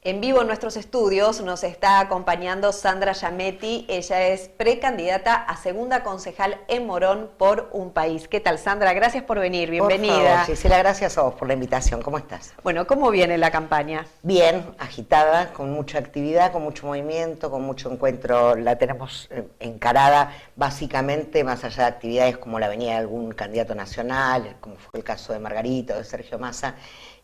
En vivo en nuestros estudios nos está acompañando Sandra Giametti. Ella es precandidata a segunda concejal en Morón por Un País. ¿Qué tal, Sandra? Gracias por venir, bienvenida. Por favor, Gisela, gracias a vos por la invitación. ¿Cómo estás? Bueno, ¿cómo viene la campaña? Bien, agitada, con mucha actividad, con mucho movimiento, con mucho encuentro. La tenemos encarada básicamente, más allá de actividades como la venida de algún candidato nacional, como fue el caso de Margarita o de Sergio Massa,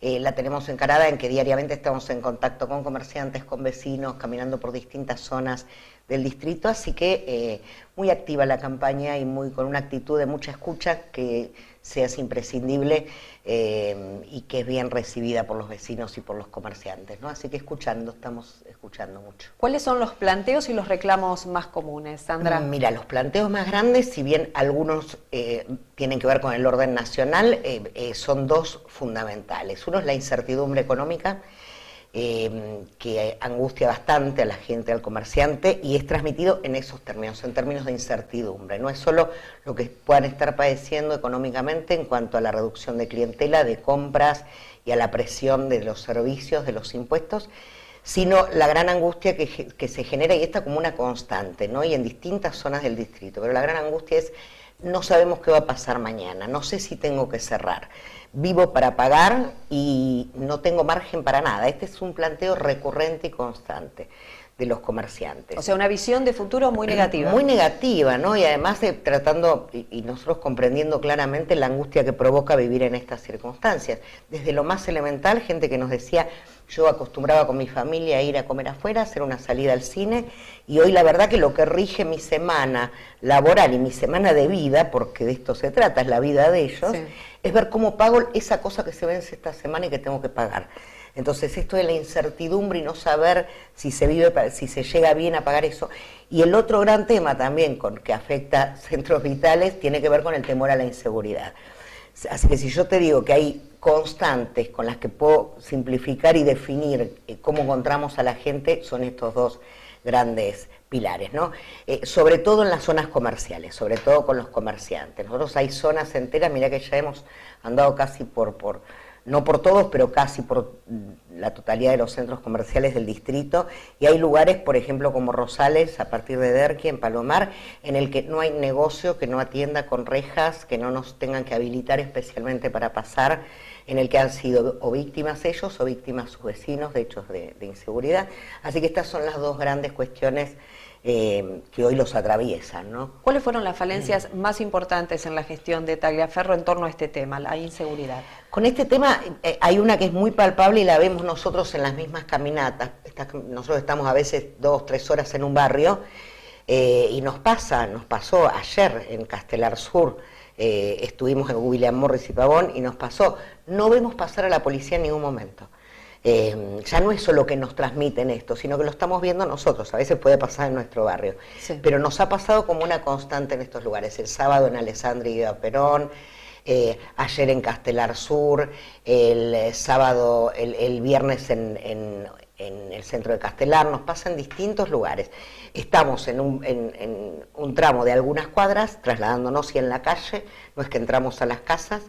la tenemos encarada en que diariamente estamos en contacto con comerciantes, con vecinos, caminando por distintas zonas del distrito, así que muy activa la campaña y con una actitud de mucha escucha que se hace imprescindible y que es bien recibida por los vecinos y por los comerciantes, ¿no? Así que estamos escuchando mucho. ¿Cuáles son los planteos y los reclamos más comunes, Sandra? Mira, los planteos más grandes, si bien algunos tienen que ver con el orden nacional, son dos fundamentales. Uno es la incertidumbre económica, que angustia bastante a la gente, al comerciante, y es transmitido en esos términos, en términos de incertidumbre. No es solo lo que puedan estar padeciendo económicamente en cuanto a la reducción de clientela, de compras y a la presión de los servicios, de los impuestos, sino la gran angustia que se genera, y está como una constante, ¿no? Y en distintas zonas del distrito, pero la gran angustia es: no sabemos qué va a pasar mañana, no sé si tengo que cerrar, vivo para pagar y no tengo margen para nada. Este es un planteo recurrente y constante de los comerciantes. O sea, una visión de futuro muy negativa. Muy negativa, ¿no? Y además tratando, y nosotros comprendiendo claramente la angustia que provoca vivir en estas circunstancias. Desde lo más elemental, gente que nos decía: yo acostumbraba con mi familia a ir a comer afuera, a hacer una salida al cine, y hoy la verdad que lo que rige mi semana laboral y mi semana de vida, porque de esto se trata, es la vida de ellos, sí, es ver cómo pago esa cosa que se vence esta semana y que tengo que pagar. Entonces esto de la incertidumbre y no saber si se llega bien a pagar eso. Y el otro gran tema también que afecta centros vitales tiene que ver con el temor a la inseguridad. Así que si yo te digo que hay constantes con las que puedo simplificar y definir cómo encontramos a la gente, son estos dos grandes pilares, ¿no? Sobre todo en las zonas comerciales, sobre todo con los comerciantes. Nosotros hay zonas enteras, mirá que ya hemos andado casi no por todos, pero casi por la totalidad de los centros comerciales del distrito, y hay lugares, por ejemplo, como Rosales, a partir de Derqui, en Palomar, en el que no hay negocio que no atienda con rejas, que no nos tengan que habilitar especialmente para pasar, en el que han sido o víctimas ellos o víctimas sus vecinos de hechos de inseguridad. Así que estas son las dos grandes cuestiones que hoy los atraviesan, ¿no? ¿Cuáles fueron las falencias más importantes en la gestión de Tagliaferro en torno a este tema, la inseguridad? Con este tema hay una que es muy palpable y la vemos nosotros en las mismas caminatas. Nosotros estamos a veces 2 o 3 horas en un barrio y nos pasó ayer en Castelar Sur, estuvimos en William Morris y Pavón, y nos pasó, no vemos pasar a la policía en ningún momento. Ya no es solo que nos transmiten esto, sino que lo estamos viendo nosotros. A veces puede pasar en nuestro barrio, sí, pero nos ha pasado como una constante en estos lugares. El sábado en Alessandria y Perón, ayer en Castelar Sur, el viernes en el centro de Castelar. Nos pasa en distintos lugares. Estamos en un tramo de algunas cuadras, trasladándonos y en la calle, no es que entramos a las casas.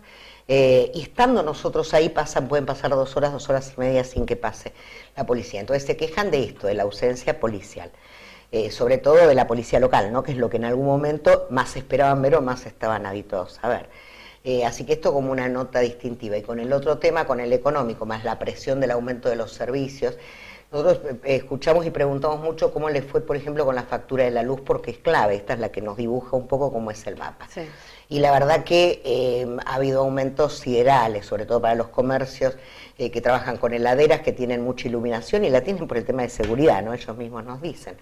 Y estando nosotros ahí pueden pasar 2 horas, 2 horas y media sin que pase la policía. Entonces se quejan de esto, de la ausencia policial, sobre todo de la policía local, ¿no? Que es lo que en algún momento más esperaban ver o más estaban habituados a ver. Así que esto como una nota distintiva. Y con el otro tema, con el económico, más la presión del aumento de los servicios, nosotros escuchamos y preguntamos mucho cómo le fue, por ejemplo, con la factura de la luz, porque es clave, esta es la que nos dibuja un poco cómo es el mapa. Sí. Y la verdad que ha habido aumentos siderales, sobre todo para los comercios que trabajan con heladeras, que tienen mucha iluminación y la tienen por el tema de seguridad, ¿no? Ellos mismos nos dicen.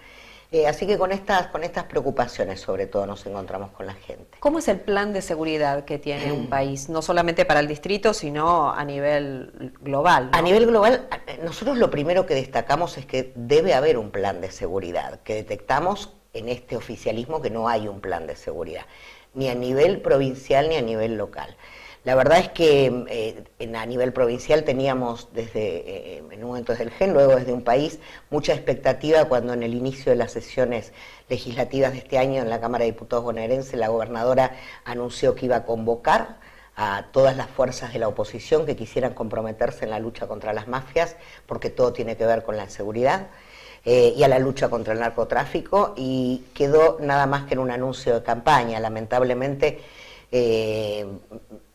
Así que con estas preocupaciones sobre todo nos encontramos con la gente. ¿Cómo es el plan de seguridad que tiene un país, no solamente para el distrito, sino a nivel global, ¿no? A nivel global, nosotros lo primero que destacamos es que debe haber un plan de seguridad, que detectamos en este oficialismo que no hay un plan de seguridad, ni a nivel provincial ni a nivel local. La verdad es que a nivel provincial teníamos en un momento desde el GEN, luego desde Un País, mucha expectativa cuando en el inicio de las sesiones legislativas de este año en la Cámara de Diputados bonaerense la gobernadora anunció que iba a convocar a todas las fuerzas de la oposición que quisieran comprometerse en la lucha contra las mafias, porque todo tiene que ver con la seguridad, y a la lucha contra el narcotráfico, y quedó nada más que en un anuncio de campaña. Lamentablemente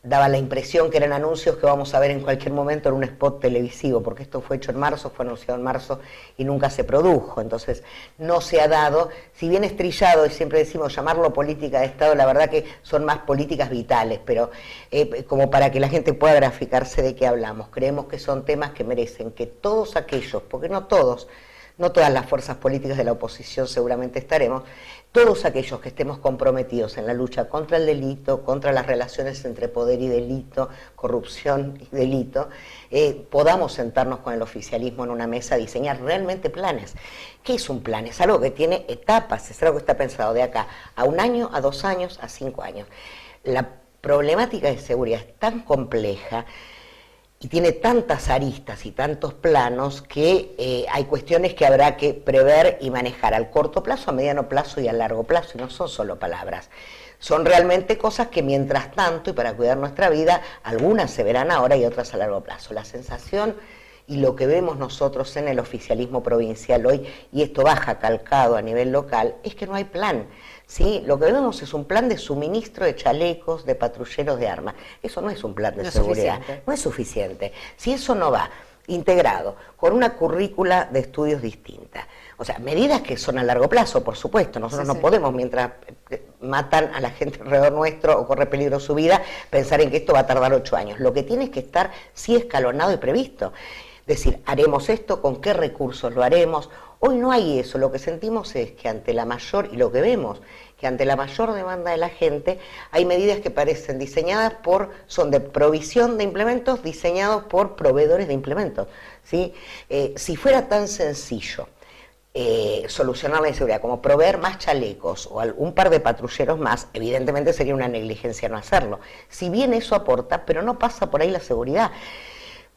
daba la impresión que eran anuncios que vamos a ver en cualquier momento en un spot televisivo, porque esto fue hecho en marzo, fue anunciado en marzo y nunca se produjo. Entonces no se ha dado, si bien es trillado y siempre decimos llamarlo política de Estado, la verdad que son más políticas vitales, pero como para que la gente pueda graficarse de qué hablamos. Creemos que son temas que merecen que todos aquellos, porque no todas las fuerzas políticas de la oposición seguramente estaremos, todos aquellos que estemos comprometidos en la lucha contra el delito, contra las relaciones entre poder y delito, corrupción y delito, podamos sentarnos con el oficialismo en una mesa a diseñar realmente planes. ¿Qué es un plan? Es algo que tiene etapas, es algo que está pensado de acá a 1 año, a 2 años, a 5 años. La problemática de seguridad es tan compleja y tiene tantas aristas y tantos planos que hay cuestiones que habrá que prever y manejar al corto plazo, a mediano plazo y a largo plazo, y no son solo palabras. Son realmente cosas que mientras tanto, y para cuidar nuestra vida, algunas se verán ahora y otras a largo plazo. La sensación y lo que vemos nosotros en el oficialismo provincial hoy, y esto baja calcado a nivel local, es que no hay plan. ¿Sí? Lo que vemos es un plan de suministro de chalecos, de patrulleros de armas. Eso no es un plan de seguridad, no es suficiente. Si eso no va integrado con una currícula de estudios distinta, o sea, medidas que son a largo plazo, por supuesto, nosotros no podemos, mientras matan a la gente alrededor nuestro o corre peligro su vida, pensar en que esto va a tardar 8 años. Lo que tiene es que estar sí escalonado y previsto. Es decir, haremos esto, con qué recursos lo haremos. Hoy no hay eso, lo que sentimos es que ante la mayor, y lo que vemos, que ante la mayor demanda de la gente, hay medidas que parecen diseñadas son de provisión de implementos, diseñados por proveedores de implementos, ¿sí? Si fuera tan sencillo solucionar la inseguridad como proveer más chalecos o un par de patrulleros más, evidentemente sería una negligencia no hacerlo. Si bien eso aporta, pero no pasa por ahí la seguridad.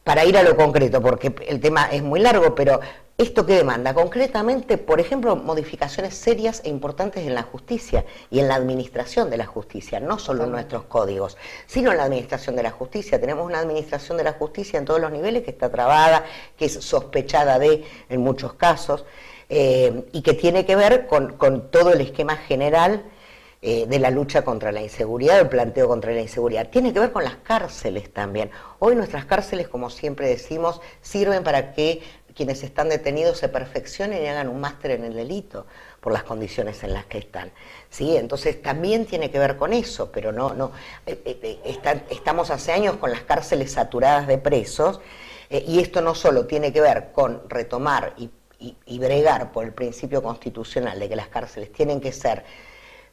Para ir a lo concreto, porque el tema es muy largo, pero ¿esto qué demanda? Concretamente, por ejemplo, modificaciones serias e importantes en la justicia y en la administración de la justicia, no solo en nuestros códigos, sino en la administración de la justicia. Tenemos una administración de la justicia en todos los niveles que está trabada, que es sospechada en muchos casos, y que tiene que ver con todo el esquema general de la lucha contra la inseguridad, el planteo contra la inseguridad. Tiene que ver con las cárceles también. Hoy nuestras cárceles, como siempre decimos, sirven para que quienes están detenidos se perfeccionen y hagan un máster en el delito por las condiciones en las que están. ¿Sí? Entonces también tiene que ver con eso, pero estamos hace años con las cárceles saturadas de presos, y esto no solo tiene que ver con retomar y bregar por el principio constitucional de que las cárceles tienen que ser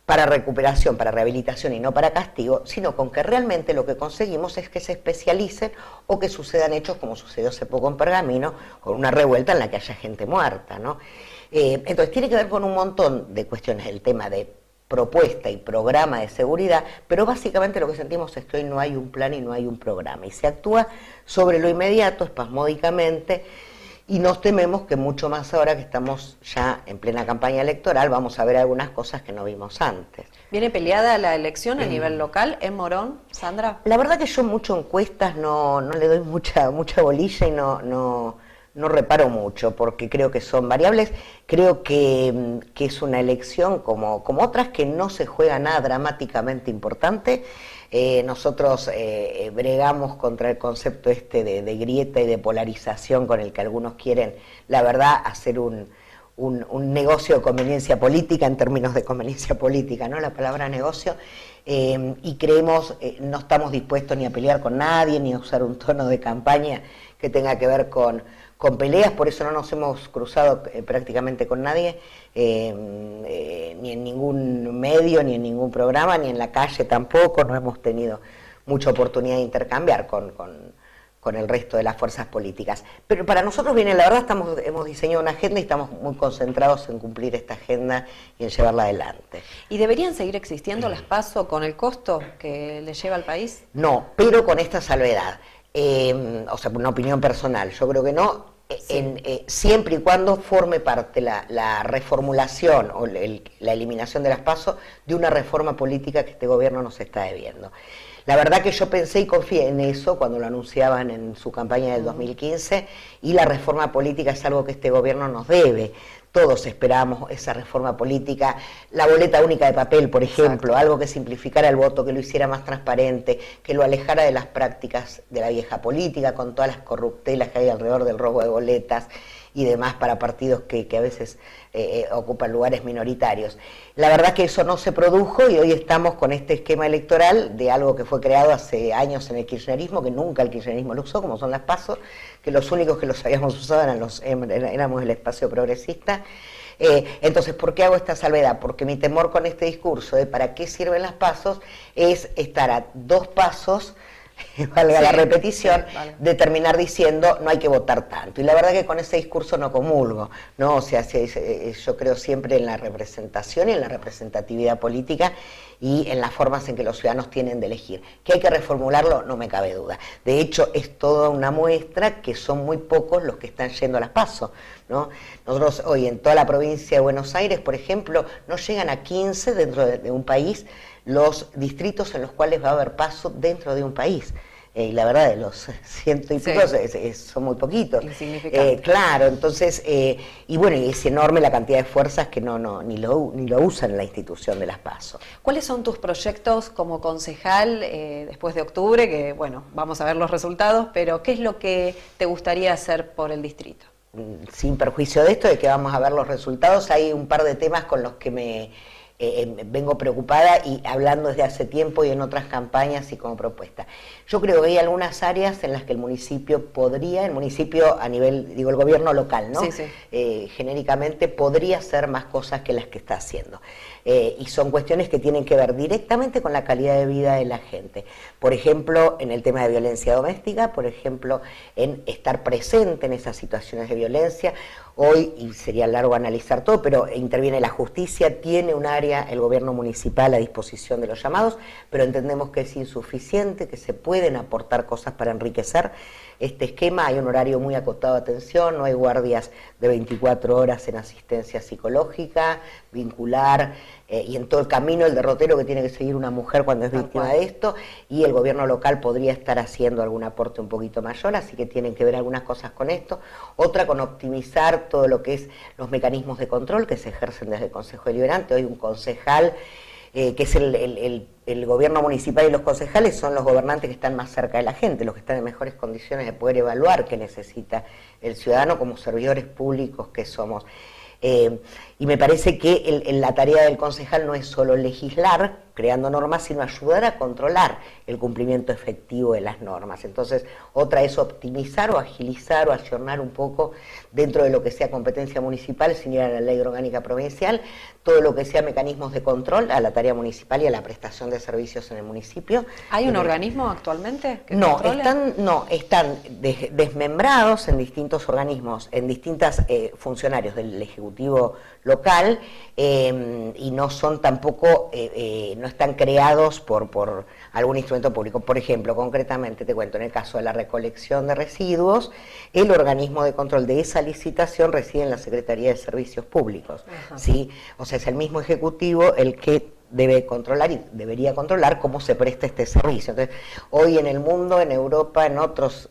para recuperación, para rehabilitación y no para castigo, sino con que realmente lo que conseguimos es que se especialicen o que sucedan hechos como sucedió hace poco en Pergamino, con una revuelta en la que haya gente muerta, ¿no? Entonces tiene que ver con un montón de cuestiones, el tema de propuesta y programa de seguridad, pero básicamente lo que sentimos es que hoy no hay un plan y no hay un programa, y se actúa sobre lo inmediato, espasmódicamente, y nos tememos que mucho más ahora que estamos ya en plena campaña electoral vamos a ver algunas cosas que no vimos antes. ¿Viene peleada la elección a nivel local en Morón, Sandra? La verdad que yo mucho encuestas no le doy mucha bolilla y no reparo mucho, porque creo que son variables. Creo que es una elección como otras, que no se juega nada dramáticamente importante. Nosotros bregamos contra el concepto de grieta y de polarización con el que algunos quieren, la verdad, hacer un negocio de conveniencia política, en términos de conveniencia política, ¿no? La palabra negocio, y creemos, no estamos dispuestos ni a pelear con nadie, ni a usar un tono de campaña que tenga que ver con peleas, por eso no nos hemos cruzado prácticamente con nadie, ni en ningún medio, ni en ningún programa, ni en la calle tampoco. No hemos tenido mucha oportunidad de intercambiar con el resto de las fuerzas políticas. Pero para nosotros viene, la verdad, hemos diseñado una agenda y estamos muy concentrados en cumplir esta agenda y en llevarla adelante. ¿Y deberían seguir existiendo las PASO con el costo que le lleva al país? No, pero con esta salvedad. O sea, una opinión personal, yo creo que no, sí. Siempre y cuando forme parte la reformulación o la eliminación de las PASO de una reforma política que este gobierno nos está debiendo. La verdad que yo pensé y confié en eso cuando lo anunciaban en su campaña del 2015, y la reforma política es algo que este gobierno nos debe. Todos esperamos esa reforma política, la boleta única de papel, por ejemplo, Exacto. algo que simplificara el voto, que lo hiciera más transparente, que lo alejara de las prácticas de la vieja política, con todas las corruptelas que hay alrededor del robo de boletas y demás para partidos que a veces ocupan lugares minoritarios. La verdad que eso no se produjo y hoy estamos con este esquema electoral de algo que fue creado hace años en el kirchnerismo, que nunca el kirchnerismo lo usó, como son las PASO, que los únicos que los habíamos usado éramos el espacio progresista. Entonces, ¿por qué hago esta salvedad? Porque mi temor con este discurso de para qué sirven las PASO es estar a 2 pasos, valga la repetición, vale, de terminar diciendo no hay que votar tanto. Y la verdad que con ese discurso no comulgo, ¿no? O sea, yo creo siempre en la representación y en la representatividad política y en las formas en que los ciudadanos tienen de elegir. Que hay que reformularlo, no me cabe duda. De hecho, es toda una muestra que son muy pocos los que están yendo a las PASO, ¿no? Nosotros hoy en toda la provincia de Buenos Aires, por ejemplo, no llegan a 15 dentro de un país los distritos en los cuales va a haber PASO dentro de un país. Y la verdad, de los 100 y pico son muy poquitos. Insignificante. Claro, entonces, y bueno, y es enorme la cantidad de fuerzas que ni lo usan en la institución de las PASO. ¿Cuáles son tus proyectos como concejal después de octubre? Que bueno, vamos a ver los resultados, pero ¿qué es lo que te gustaría hacer por el distrito? Sin perjuicio de esto, de que vamos a ver los resultados, hay un par de temas con los que vengo preocupada y hablando desde hace tiempo y en otras campañas y como propuesta. Yo creo que hay algunas áreas en las que el municipio a nivel, digo, el gobierno local, ¿no? Sí, sí. Genéricamente podría hacer más cosas que las que está haciendo. Y son cuestiones que tienen que ver directamente con la calidad de vida de la gente. Por ejemplo, en el tema de violencia doméstica, por ejemplo, en estar presente en esas situaciones de violencia. Hoy, y sería largo analizar todo, pero interviene la justicia, tiene un área, el gobierno municipal a disposición de los llamados, pero entendemos que es insuficiente, que se pueden aportar cosas para enriquecer este esquema. Hay un horario muy acotado de atención, no hay guardias de 24 horas en asistencia psicológica, vincular, y en todo el camino, el derrotero que tiene que seguir una mujer cuando es víctima de esto, y el gobierno local podría estar haciendo algún aporte un poquito mayor, así que tienen que ver algunas cosas con esto. Otra con optimizar todo lo que es los mecanismos de control que se ejercen desde el Consejo Deliberante. Hoy un concejal, que es el gobierno municipal, y los concejales son los gobernantes que están más cerca de la gente, los que están en mejores condiciones de poder evaluar qué necesita el ciudadano como servidores públicos que somos. Y me parece que la tarea del concejal no es solo legislar, creando normas, sino ayudar a controlar el cumplimiento efectivo de las normas. Entonces, otra es optimizar o agilizar o ayornar un poco dentro de lo que sea competencia municipal, sin ir a la ley orgánica provincial, todo lo que sea mecanismos de control a la tarea municipal y a la prestación de servicios en el municipio. ¿Hay un organismo actualmente que No, controle? están desmembrados en distintos organismos, en distintos funcionarios del Ejecutivo local, y no son tampoco, no están creados por algún instrumento público. Por ejemplo, concretamente te cuento, en el caso de la recolección de residuos, el organismo de control de esa licitación reside en la Secretaría de Servicios Públicos. ¿Sí? O sea, es el mismo Ejecutivo el que debe controlar y debería controlar cómo se presta este servicio. Entonces, hoy en el mundo, en Europa, en otros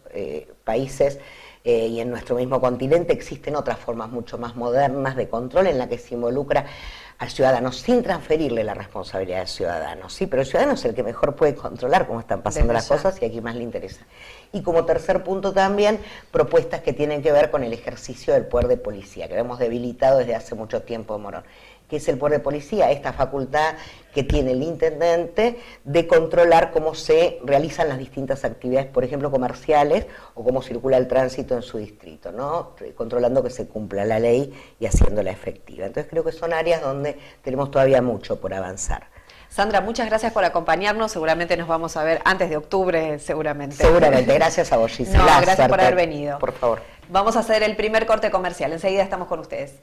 países, y en nuestro mismo continente existen otras formas mucho más modernas de control en la que se involucra al ciudadano sin transferirle la responsabilidad al ciudadano, sí, pero el ciudadano es el que mejor puede controlar cómo están pasando las cosas y a quien más le interesa. Y como tercer punto también, propuestas que tienen que ver con el ejercicio del poder de policía, que hemos debilitado desde hace mucho tiempo en Morón. ¿Qué es el poder de policía? Esta facultad que tiene el intendente de controlar cómo se realizan las distintas actividades, por ejemplo, comerciales, o cómo circula el tránsito en su distrito, ¿no? Controlando que se cumpla la ley y haciéndola efectiva. Entonces creo que son áreas donde tenemos todavía mucho por avanzar. Sandra, muchas gracias por acompañarnos. Seguramente nos vamos a ver antes de octubre, seguramente. Seguramente. Gracias a vos, Gisela. No, gracias por haber venido. Por favor. Vamos a hacer el primer corte comercial. Enseguida estamos con ustedes.